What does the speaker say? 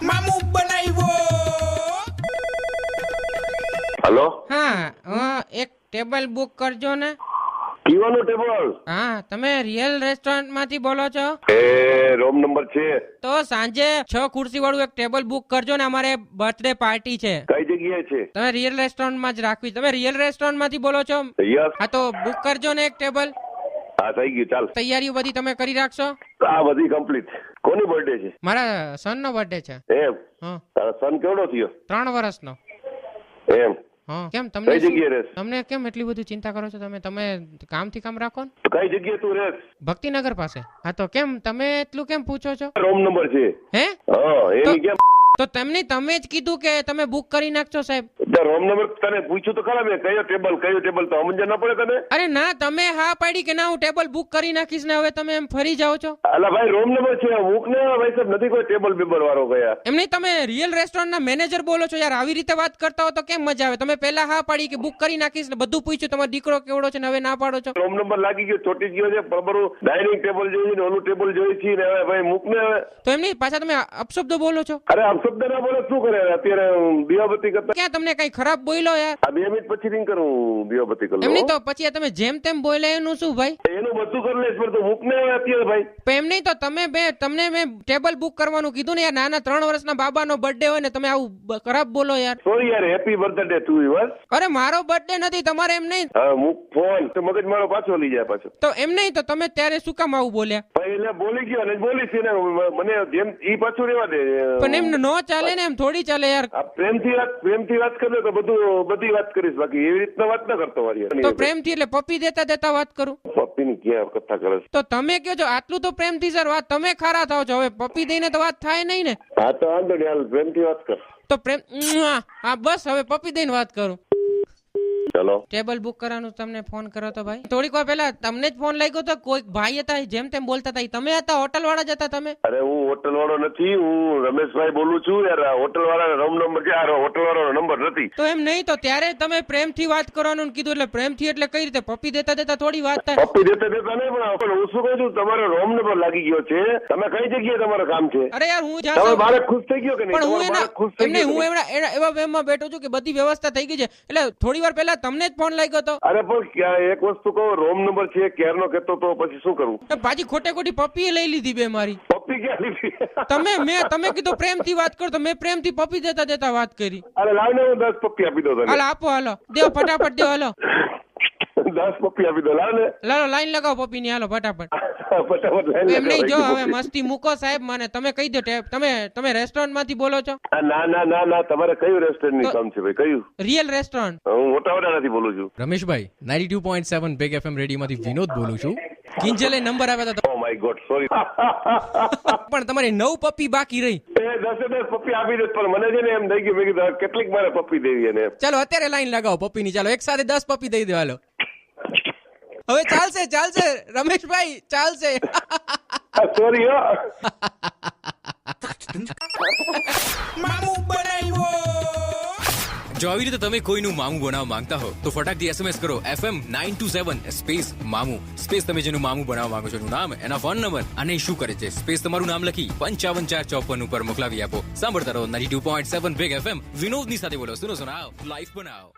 મામુ બનાવ્યો. હલો, હા એક ટેબલ બુક કરજો ને. પીવાનું ટેબલ? હા, તમે રિયલ રેસ્ટોરન્ટ માંથી બોલો છો? એ રૂમ નંબર છે. તો સાંજે 6 ખુરશી વાળું એક ટેબલ બુક કરજો ને, અમારે બર્થડે પાર્ટી છે. કઈ જગ્યાએ છે? તમે રિયલ રેસ્ટોરન્ટ માં જ રાખવી. તમે રિયલ રેસ્ટોરન્ટ માંથી બોલો છો? યસ. હા, તો બુક કરજો ને એક ટેબલ. હા, થઈ ગયું. ચાલ, તૈયારીઓ બધી તમે કરી રાખશો? આ બધી કમ્પ્લીટ. કોની બર્થડે છે? મારા સન નો બર્થડે છે. એમ? હા. તારો સન કેવડો થયો? 3 વર્ષનો. એમ? હા. કેમ કઈ તમને જગ્યાએ રહેશ? તમને કેમ એટલી બધું ચિંતા કરો છો? તમે કામથી કામ રાખો ને. તો કઈ જગ્યાએ તું રહેશ? ભક્તિનગર પાસે. હા, તો કેમ તમે એટલું કેમ પૂછો છો? રૂમ નંબર છે. હે? હા, એની કેમ? તો તમે જ કીધું કે તમે બુક કરી નાખજો સાહેબ. રૂમ નંબર તને પૂછ્યું તો ખરા મેં, કયો ટેબલ તો સમજ ના પડે તને? અરે ના, તમે હા પાડી કે ના હું ટેબલ બુક કરી નાખીશ ને હવે તમે એમ ફરી જાઓ છો. અલા ભાઈ, રૂમ નંબર છે. મૂક ને ભાઈ સાહેબ, નથી કોઈ ટેબલ બેબલ વાળો ગયા. એમ નહીં, તમે રિયલ રેસ્ટોરન્ટ ના મેનેજર બોલો છો યાર. આવી રીતે વાત કરતા હો તો કેમ મજા આવે? તમે પહેલા હા પાડી કે બુક કરી નાખીશ ને બધું પૂછ્યું, તમારો દીકરો કેવડો છે ને હવે ના પાડો છો. રૂમ નંબર લાગી ગયો, ચોટી ગયો છે. બરોબર, ડાઇનિંગ ટેબલ જોઈએ છે ને ઓલું ટેબલ જોઈએ છે ને હવે ભાઈ મૂક ને હવે. તો એમ નહીં, પાછા તમે અપશબ્દો બોલો છો. અરે અપશબ્દ ના બોલે શું કરે અત્યારે? દીવાબત્તી કરતા ક્યાં તમને કઈ ખરાબ બોલ્યો યાર? આ 2 મિનિટ પછી રિંગ કરું, દીવાબત્તી કરી એમ નહીં, લઉં. તો પછી આ તમે જેમ તેમ બોલ્યા એનું શું ભાઈ? એનું બધું કરી લઈશ પણ તું મૂક ને હવે અત્યારે ભાઈ. પણ એમ નહીં, તો તમને મેં ટેબલ બુક કરવાનું કીધું ને યાર. નાના 3 વર્ષના બાબાનો બર્થડે હોય ને તમે આવું ખરાબ બોલો યાર. સોરી યાર, હેપી બર્થડે ટુ યુ. અરે મારો બર્થડે નથી, તમારે એમ નહીં. હા, મૂક ફોન. તો મગજ મારો પાછો લઈ જાય પાછો. તો એમ નહીં, તો તમે ત્યારે શું કામ આવું બોલ્યા? ભાઈ એટલે બોલી ગયો અને બોલીશ ને મને જેમ ઈ પાછું રહેવા દે. પણ એમ નો ચાલે ને, એમ થોડી ચાલે યાર. આ પ્રેમથી વાત કરે તો બધી વાત કરીશ, બાકી એવી રીતના વાત ના કરતો મારી. તો પ્રેમથી એટલે પપ્પી દેતા વાત કરું. પપ્પીની ક્યાં કથા કરે છે? તો તમે કહો છો આટલું તો પ્રેમથી સર વાત, તમે ખારા થાવ છો. હવે પપ્પી દઈને તો વાત થાય નહીં ને. હા તો વાંધો નહીં, હાલ પ્રેમથી વાત કર. તો પ્રેમ હા બસ, હવે પપ્પી દઈને વાત કરું. ચલો, ટેબલ બુક કરવાનું તમને ફોન કર્યો તો ભાઈ. થોડીક વાર પહેલા તમને જ ફોન લાગ્યો તો કોઈ ભાઈ હતા જેમ તેમ બોલતા હતા, તમે હતા હોટલ વાળા જ હતા તમે? અરે હું હોટલ વાળો નથી, હું રમેશભાઈ બોલું છું યાર. હોટલ વાળા રૂમ નંબર છે, હોટલ વાળાનો નંબર નથી. તો એમ નહીં, તો ત્યારે તમે પ્રેમથી વાત કરવાનું કીધું, એટલે પ્રેમથી એટલે કઈ રીતે પપ્પી દેતા થોડી વાત થાય? પપ્પી દેતા નહીં પણ હું શું કહું છું, તમારો રૂમ નંબર લાગી ગયો છે. તમે કઈ જગ્યાએ તમારું કામ છે? અરે યાર હું તમારો બાળક ખુશ થઈ ગયો કે નહીં? પણ હું તમારો બાળક ખુશ થઈ ગયો? હું એવા વેમમાં બેઠો છું કે બધી વ્યવસ્થા થઈ ગઈ છે, એટલે થોડી વાર પહેલા તમને જ ફોન લાગ્યો હતો. અરે પણ એક વસ્તુ કહો, રૂમ નંબર છે ક્યારનો કેતો તો પછી શું કરવું? પાછી ખોટી પપ્પી લઈ લીધી બે મારી. પપ્પી ક્યાં લીધી? તમે કીધું પ્રેમથી વાત કરો તો મેં પ્રેમથી પપ્પી દેતા વાત કરી. અરે લાવ ને, હું 10 પપ્પી આપી દો તને. હાલો આપો, હાલો દેવો ફટાફટ દેવો. હાલો 10 પપ્પી આપી દો, લાવ ને. લાલો લાઈન લગાવો પપ્પી ની. હાલો ફટાફટ. ફટાફટ લાઈન એમ નહીં, જો લગાવો. હવે મસ્તી મૂકો સાહેબ. મને તમે કહી દો, તમે રેસ્ટોરન્ટ માંથી બોલો છો? ના, તમારે કયું રેસ્ટોરન્ટ ની કામ છે ભાઈ? કયું? Real restaurant. હું મોટાવાડાથી બોલું છું. રમેશભાઈ 92.7 બેગ FM રેડિયોમાંથી વિનોદ બોલું છું. કિંજલે નંબર આવ્યા હતા ઓ માય ગોડ, સોરી. પણ તમારી 9 પપ્પી બાકી રહી. એ 10 પપ્પી આપી દે, પણ મને છે ને એમ થઈ ગયું, મેં કીધું કેટલીક મારે પપ્પી દેવી એને. ચાલો અત્યારે લાઈન લગાવો પપ્પી ની. ચાલો એક સાથે 10 પપ્પી દઈ દો. હાલો હવે ચાલશે રમેશભાઈ, ચાલશે. સોરી હો. મામુ બનાવ્યો. જો આવી રીતે તમે કોઈનું મામું બનાવવા માંગતા હો તો ફટાકથી SMS કરો FM 927 સ્પેસ મામું સ્પેસ તમે જેનું મામું બનાવવા માંગો છો એનું નામ, એના ફોન નંબર અને શું કરે છે સ્પેસ તમારું નામ લખી 55454 ઉપર મોકલાવી આપો. સાંભળતા રહો 92.7 બેગ FM. વિનોદની સાથે બોલો. સુનો લાઈફ બનાવો.